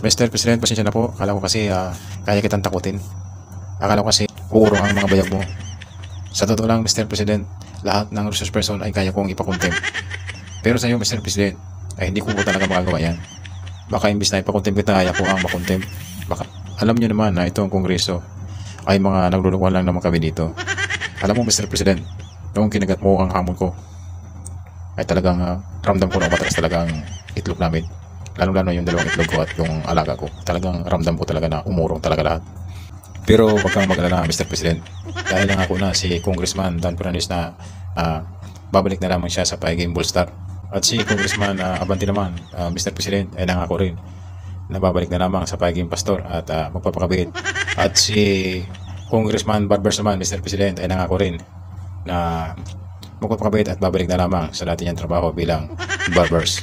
Mr. President, pasensya na po. Akala ko kasi kaya kitang takutin. Akala ko kasi uurong ang mga bayag mo. Sa totoo lang, Mr. President, lahat ng resource person ay kaya kong ipakontem. Pero sa iyo, Mr. President, ay hindi ko po talaga magagawa yan. Baka imbis na ipakontem kita, kaya ko ang makontem. Baka, alam nyo naman na itong kongreso ay mga naglulukuhan lang naman kami dito. Alam mo, Mr. President, noong kinagat mo ang hamon ko, ay talagang ramdam ko na umatras talaga ang itlog namin. Lalo-lalo yung dalawang itlog ko at yung alaga ko. Talagang ramdam ko talaga na umurong talaga lahat. Pero wag kang mag-alala, Mr. President. Dahil lang ako na si Congressman Dan Fernandez na babalik na lamang siya sa Paiging Bullstar. At si Congressman Abante naman, Mr. President, ay nangako rin na babalik na lamang sa Paiging Pastor at magpapakabit. At si Congressman Barbers naman, Mr. President, ay nangako rin na magpapakabit at babalik na lamang sa dati niyang trabaho bilang barbers.